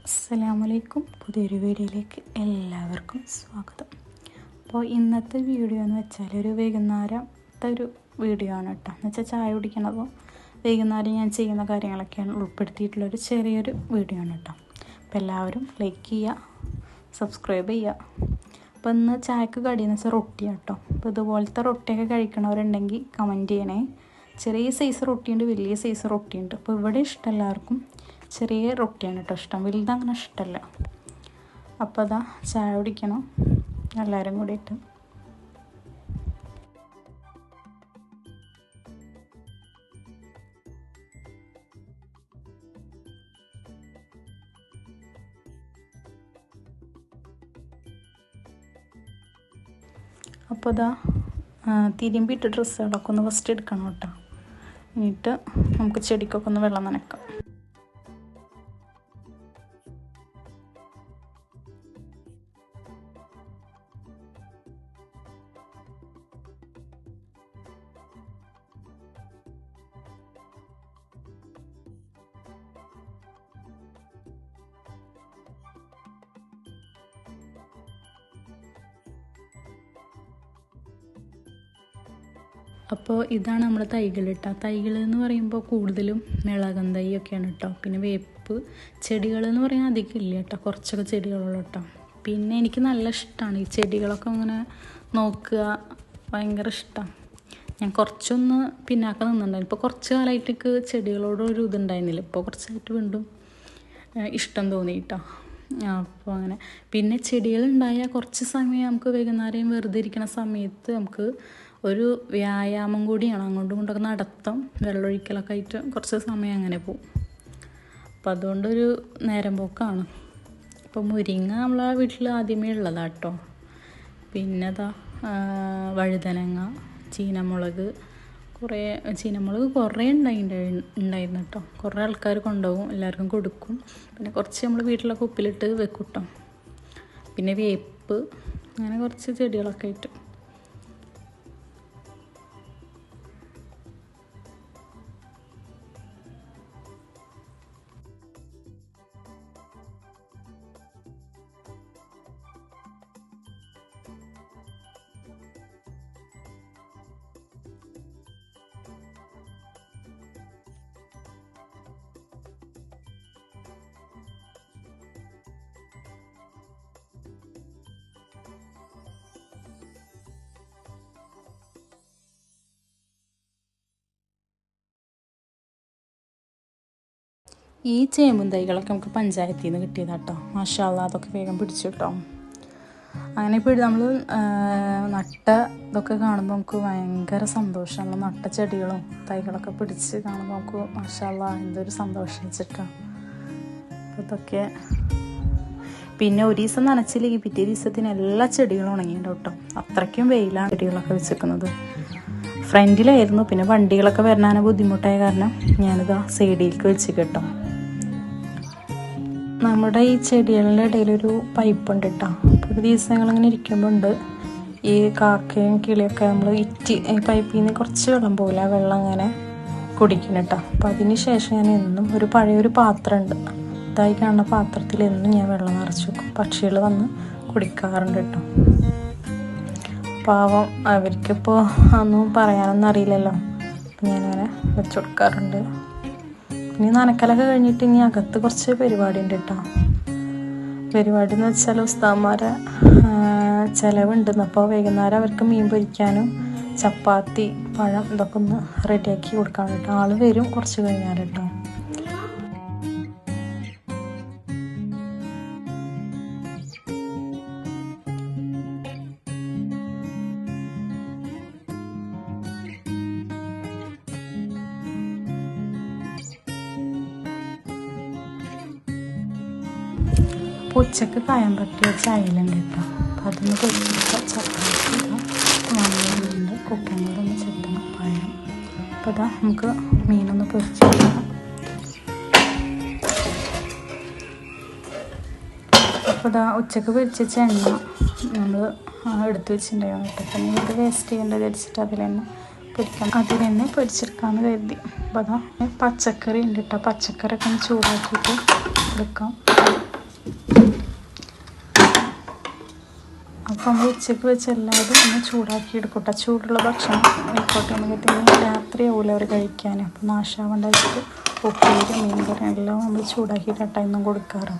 അസ്സലാമലൈക്കും. പുതിയൊരു വീഡിയോയിലേക്ക് എല്ലാവർക്കും സ്വാഗതം. അപ്പോൾ ഇന്നത്തെ വീഡിയോ എന്ന് വെച്ചാൽ ഒരു വൈകുന്നേരത്തെ ഒരു വീഡിയോ ആണ് കേട്ടോ. എന്ന് വെച്ചാൽ ചായ കുടിക്കണതോ വൈകുന്നേരം ഞാൻ ചെയ്യുന്ന കാര്യങ്ങളൊക്കെയാണ് ഉൾപ്പെടുത്തിയിട്ടുള്ളൊരു ചെറിയൊരു വീഡിയോ ആണ് കേട്ടോ. അപ്പോൾ എല്ലാവരും ലൈക്ക് ചെയ്യുക, സബ്സ്ക്രൈബ് ചെയ്യുക. അപ്പോൾ ഇന്ന് ചായക്ക് കടിയെന്ന് വെച്ചാൽ റൊട്ടിയാണ് കേട്ടോ. അപ്പോൾ ഇതുപോലത്തെ റൊട്ടിയൊക്കെ കഴിക്കണവരുണ്ടെങ്കിൽ കമൻറ്റ് ചെയ്യണേ. ചെറിയ സൈസ് റൊട്ടിയുണ്ട്, വലിയ സൈസ് റൊട്ടിയുണ്ട്. അപ്പോൾ ഇവിടെ ഇഷ്ടം എല്ലാവർക്കും ചെറിയ റൊട്ടിയാണ് കേട്ടോ ഇഷ്ടം, വലുതങ്ങനെ ഇഷ്ടമല്ല. അപ്പോൾ അതാ ചായ കുടിക്കണം എല്ലാവരും കൂടിയിട്ട്. അപ്പോൾ അതാ തിരുമ്പിയിട്ട് ഡ്രസ്സുകളൊക്കെ ഒന്ന് ഫസ്റ്റ് എടുക്കണം കേട്ടോ. എന്നിട്ട് നമുക്ക് ചെടിക്കൊക്കെ ഒന്ന് വെള്ളം നനക്കാം. അപ്പോൾ ഇതാണ് നമ്മുടെ തൈകൾ കേട്ടോ. തൈകൾ എന്ന് പറയുമ്പോൾ കൂടുതലും മിളകൻ തൈയൊക്കെയാണ് കേട്ടോ. പിന്നെ വേപ്പ് ചെടികളെന്ന് പറയാൻ അധികം ഇല്ല കേട്ടോ, കുറച്ചൊക്കെ ചെടികളുള്ളൂ കേട്ടോ. പിന്നെ എനിക്ക് നല്ല ഇഷ്ടമാണ് ഈ ചെടികളൊക്കെ അങ്ങനെ നോക്കുക, ഭയങ്കര ഇഷ്ടമാണ്. ഞാൻ കുറച്ചൊന്ന് പിന്നാക്കം നിന്നുണ്ടായിരുന്നു. ഇപ്പോൾ കുറച്ച് കാലമായിട്ട് ചെടികളോടൊരു ഇതുണ്ടായിരുന്നില്ല. ഇപ്പോൾ കുറച്ചായിട്ട് വീണ്ടും ഇഷ്ടം തോന്നി കേട്ടോ. അപ്പോൾ അങ്ങനെ പിന്നെ ചെടികളുണ്ടായാൽ കുറച്ച് സമയം നമുക്ക് വൈകുന്നേരം വെറുതെ ഇരിക്കുന്ന സമയത്ത് നമുക്ക് ഒരു വ്യായാമം കൂടിയാണ്. അങ്ങോട്ടും ഇങ്ങോട്ടൊക്കെ നടത്തം, വെള്ളമൊഴിക്കലൊക്കെ ആയിട്ട് കുറച്ച് സമയം അങ്ങനെ പോവും. അപ്പം അതുകൊണ്ടൊരു നേരം പോക്കാണ്. അപ്പോൾ മുരിങ്ങ നമ്മളെ വീട്ടിൽ ആദ്യമേ ഉള്ളതാണ് കേട്ടോ. പിന്നെ അതാ വഴുതനങ്ങ, ചീനമുളക് കുറേ ഉണ്ടായിരുന്നു കേട്ടോ. കുറേ ആൾക്കാർ കൊണ്ടുപോകും, എല്ലാവർക്കും കൊടുക്കും. പിന്നെ കുറച്ച് നമ്മൾ വീട്ടിലൊക്കെ ഉപ്പിലിട്ട് വെക്കും കേട്ടോ. പിന്നെ വേപ്പ്, അങ്ങനെ കുറച്ച് ചെടികളൊക്കെ ആയിട്ട്. ഈ ചേമ്പും തൈകളൊക്കെ നമുക്ക് പഞ്ചായത്തിൽ നിന്ന് കിട്ടിയതാണ് കേട്ടോ. മാഷാ അല്ലാ, അതൊക്കെ വേഗം പിടിച്ചു കേട്ടോ. അങ്ങനെ ഇപ്പോൾ നമ്മൾ നട്ട ഇതൊക്കെ കാണുമ്പോൾ നമുക്ക് ഭയങ്കര സന്തോഷം. നമ്മൾ നട്ട ചെടികളും തൈകളൊക്കെ പിടിച്ച് കാണുമ്പോൾ നമുക്ക് മാഷാ അല്ലാ എന്തൊരു സന്തോഷം വെച്ചിട്ടാണ് ഇതൊക്കെ. പിന്നെ ഒരു ദിവസം നനച്ചില്ലെങ്കിൽ പിറ്റേ ദിവസത്തിന് എല്ലാ ചെടികളും ഉണങ്ങിയിട്ടുണ്ടാവും കേട്ടോ. അത്രയ്ക്കും വെയിലാണ് ചെടികളൊക്കെ വെച്ചിരിക്കുന്നത്. ഫ്രണ്ടിലായിരുന്നു, പിന്നെ വണ്ടികളൊക്കെ വരാൻ ബുദ്ധിമുട്ടായ കാരണം ഞാനിതാ സൈഡിലേക്ക് വെച്ച് കേട്ടോ. നമ്മുടെ ഈ ചെടികളുടെ ഇടയിലൊരു പൈപ്പുണ്ട് കേട്ടോ. ഒരു ദിവസങ്ങളിങ്ങനെ ഇരിക്കുമ്പോൾ ഉണ്ട് ഈ കാക്കയും കിളിയൊക്കെ നമ്മൾ ഈ പൈപ്പിൽ നിന്ന് കുറച്ച് വെള്ളം പോലെ ആ വെള്ളം അങ്ങനെ കുടിക്കണം കേട്ടോ. അപ്പോൾ അതിന് ശേഷം ഞാൻ എന്നും ഒരു പഴയൊരു പാത്രമുണ്ട്, ഇതായി കാണുന്ന പാത്രത്തിൽ എന്നും ഞാൻ വെള്ളം നിറച്ച് വെക്കും. പക്ഷികൾ വന്ന് കുടിക്കാറുണ്ട് കേട്ടോ. പാവം, അവർക്കിപ്പോൾ ഒന്നും പറയാനൊന്നും അറിയില്ലല്ലോ. അപ്പം ഞാനങ്ങനെ വെച്ച് കൊടുക്കാറുണ്ട്. ഇനി നനക്കലൊക്കെ കഴിഞ്ഞിട്ട് ഇനി അകത്ത് കുറച്ച് പരിപാടി ഉണ്ട് കേട്ടോ. പരിപാടി എന്ന് വെച്ചാൽ ഉസ്താദ്മാരെ ചിലവുണ്ടെന്ന്. അപ്പോൾ വൈകുന്നേരം അവർക്ക് മീൻ പൊരിക്കാനും ചപ്പാത്തി, പഴം ഇതൊക്കെ ഒന്ന് റെഡിയാക്കി കൊടുക്കാൻ കേട്ടോ. ആൾ വരും കുറച്ച് കഴിഞ്ഞാൽ കേട്ടോ. ഉച്ചക്ക് കായം പറ്റിയ ചായലുണ്ട് കേട്ടോ. അപ്പോൾ അതൊന്ന് പൊരിച്ചിട്ട് ചപ്പാത്തി ഉണ്ട്, കുക്കമ്പറൊന്ന് ചെത്തണം, പഴം. അപ്പോൾ അതാ നമുക്ക് മീനൊന്ന് പൊരിച്ചെടുക്കണം. അപ്പോൾ ഇതാ ഉച്ചക്ക് പൊരിച്ച എണ്ണ നമ്മൾ എടുത്ത് വെച്ചിട്ടുണ്ടായിരുന്നു കേട്ടോ. അപ്പം ഇത് വേസ്റ്റ് ചെയ്യേണ്ടത് വിചാരിച്ചിട്ട് അതിൽ തന്നെ പൊരിച്ചെടുക്കാമെന്ന് കരുതി. അപ്പോൾ അതാ പച്ചക്കറി ഉണ്ട് കേട്ടോ. പച്ചക്കറിയൊക്കെ ഒന്ന് ചൂടാക്കിയിട്ട് എടുക്കാം. അപ്പോൾ നമ്മൾ ഉച്ചയ്ക്ക് വെച്ച് എല്ലാവരും ഒന്ന് ചൂടാക്കി എടുക്കട്ടെ. ചൂടുള്ള ഭക്ഷണം ആയിക്കോട്ടെ, നമുക്ക് രാത്രി ആവില്ല അവർ കഴിക്കാൻ. അപ്പോൾ നാശാവണ്ടായിട്ട് ഉപ്പേരി മീൻകറി എല്ലാം നമ്മൾ ചൂടാക്കിയിട്ടാണ് ഇന്നും കൊടുക്കാറ്.